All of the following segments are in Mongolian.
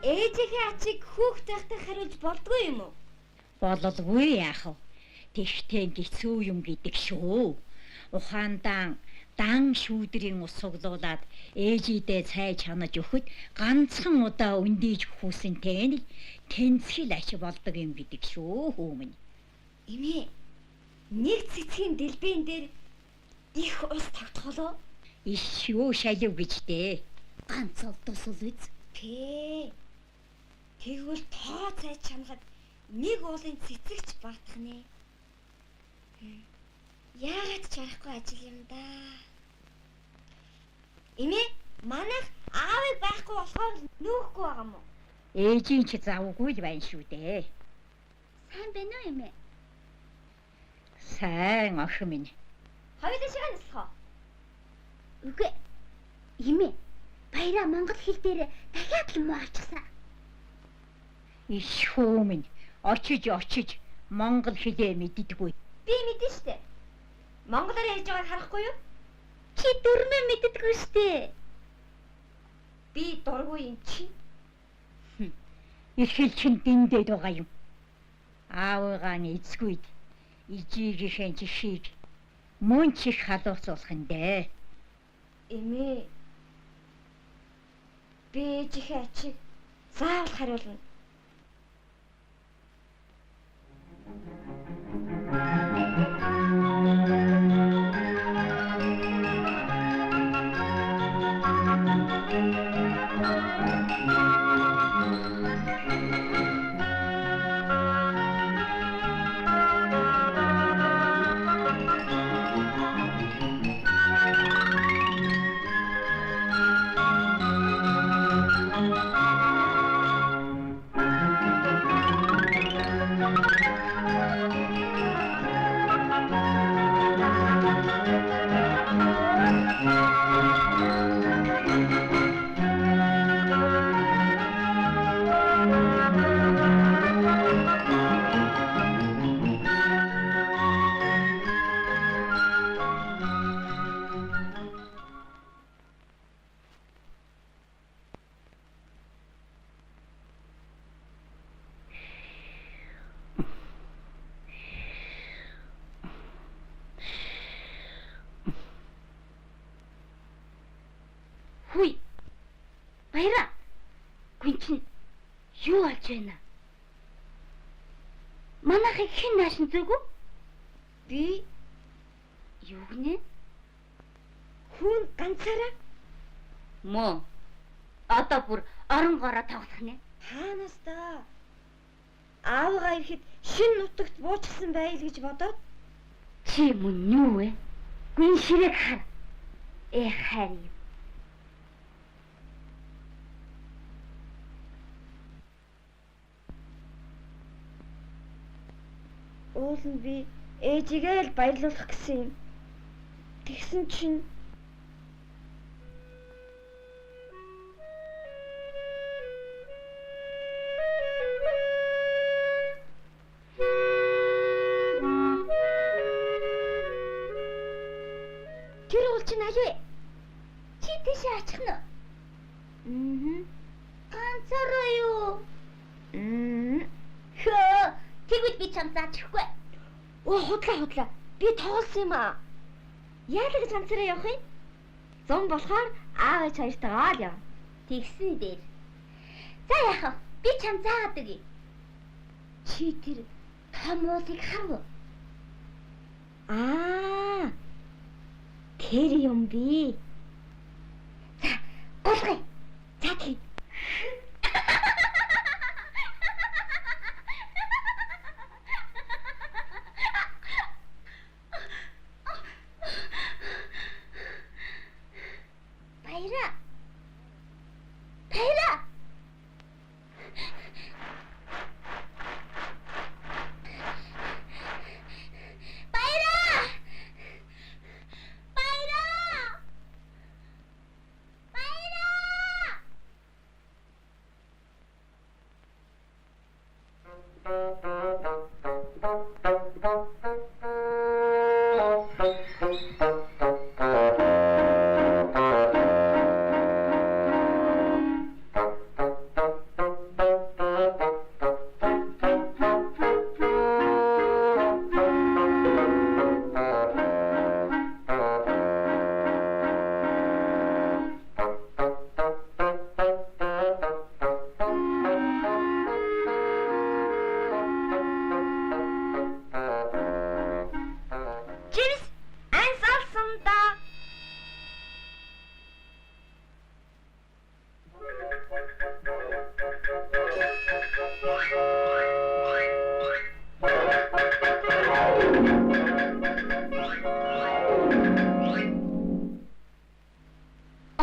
ээжийнхээ ачиг хүүхд байхдаа хариулж болдгүй юм уу? Бололгүй яах вэ? Тэгтээ гэцүү юм гэдэг шүү. Ухаандан дан шүүдрийн ус суглуулад ээжидээ цай чанаж өгөхөд ганцхан удаа өндийж хүүсэнтэй нь тэнцхил аш болдог юм гэдэг шүү хөөмөн. Эмээ, нэг цэцгийн дэлбэн дээр их ус тавтахолоо. Ишүү шалив гэжтэй. Ганц олдосол үз. Тэгвэл тоо цай чанахад нэг уулын цэцэгч баатах нэ. Яагаад ч арахгүй ажил юм да. Эмээ, манайх аавыг байхгүй болохоор нүүхгүй байгаа юм уу? Ээжийн ч завгүй л байна шүү дээ. Сайн байна уу эмээ? Сайн охин минь. Хоёулаа шигээ нислахоо. Үгүй. Эмээ, баяраа монгол хэл дээр дахиад юм ачсан. Ишүү минь очиж монгол хэлээ мэддэггүй. Би мэдэн штэ. Монголоор ярьж байгааг харахгүй юу? Чи дөрмөө мэддэггүй штэ. Би дургүй юм чи. Ихэл чин дэндээд байгаа юм. Аавыгаа нь эзгүйд ижигийнхэн жишийг мөн чих халууцуулах нь дээ. Эмээ. Би ээжийнхээ ачиг заавал хариулна. Хүй. Баяраа. Гүн чин юу болж байна? Манайхыг хэн наашин зүгүү? Би Юу гинэ? хүн ганцаараа Мөө. Одоо бүр оронгороо тоглох нэ. хаанаас да? Аавгаа ирэхэд шин нутагт буучсан байл гэж бодоод Чи мөн юу вэ? Гүн ширэг хар. Харин. уул нь би ээжигээ л баярлуулах гэсэн юм. Тэгсэн чинь Тэр уул чинь аюу. Чи тийшээ ачих нь. Ганцаараа юу? Хөө, тэгвэл би чам заачихгүй. худлаа. Би тоолсон юм аа. Яалаа гэж ганцаараа явах юм? Зам болохоор аав ээж хоёртойгоо л яв. Тэгсэн дээр. За яах вэ? Би чам заагаад өгье. Чи тэр том уулыг харав уу? Тэр юм би. За, болгоё. За тийм. Баяраа. Баяраа. Баяраа. Баяраа. Баяраа.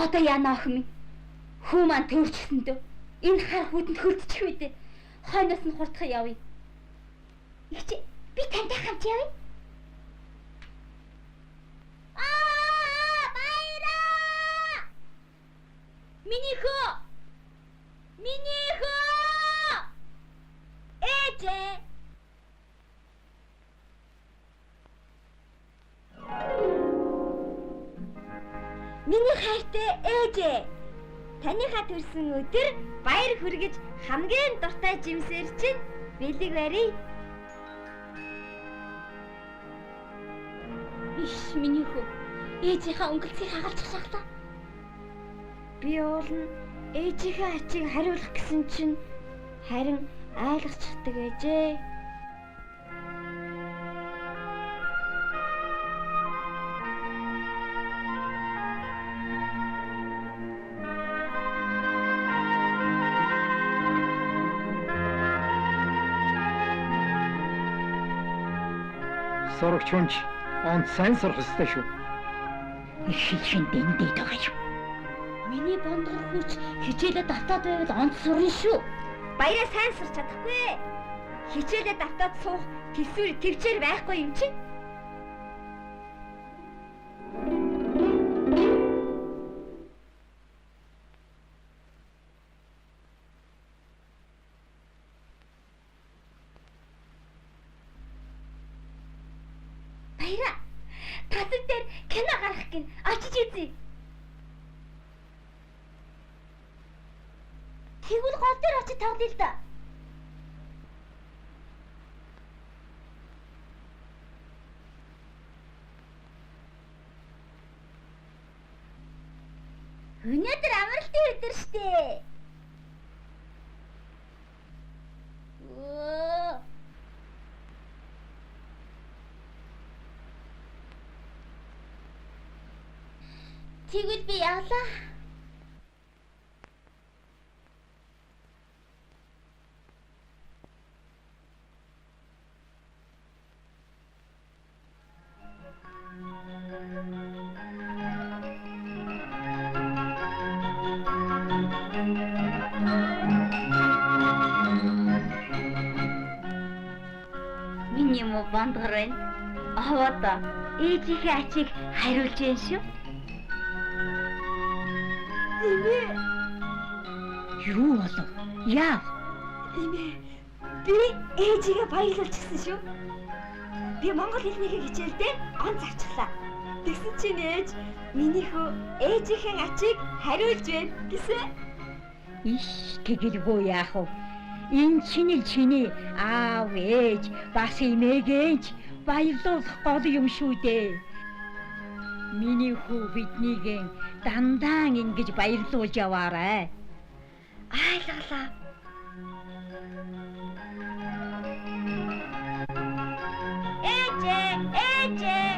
Одоо яана охин минь. Хүү маань төрчихсөн дөө. Энэ хар хүдэнд хөлдчих үү дээ. Хойноос нь хурдхан явъя. Ихч би тантай хамт явъя. Баяраа! Миний хөө! Миний хөө! Ээжээ! Миний хайртай ээжээ. Таныхаа төрсөн өдөр баяр хүргэж хамгийн дуртай жимсээр чинь бэлэг барья. Иш миний хөө. Ээжийнхаа өнгөлцгийг хагалчих шахлаа. Би уулна ээжийнхээ ачийг хариулах гэсэн чинь харин айлгацдаг ээжээ. Сурагч хүн ч онд сайн сурах ёстой шүү. Их шин дэндээд байгаа юм. Миний бондгор хүч хичээлээ давтаад байвал онц сурна шүү. Баяраа сайн сурч чадахгүй. Хичээлээ давтаад суух төсвөр төвчээр байхгүй юм чинь. Баяраа. Тасаг дээр кино гарах гин. Очиж үзье. Тэгвэл гол дээр очиж тоглоё л да. Өнөөдөр амралтын өдөр штэ. Тэгвэл би явлаа. Миний муу бандгар байна. Аваад ээжийнхээ ачийг хариулж яан шүү. Юу болов? Яа. Би ээжигээ баярлуулчихсан шүү. Би монгол хэлнийхээ хичээлдээ онц авчихлаа. Тэгсэн чинь ээж миний хөө ээжийнхээ ачийг хариулж байна гэсэн. Иш тэгэлгүй яах вэ? Энэ чиний аав ээж бас эмээгэнч баярлуулах гол юм шүү дээ. Миний хүү биднийг дандаа ингэж баярлуулж яваарай. Айлгалаа. Ээжээ!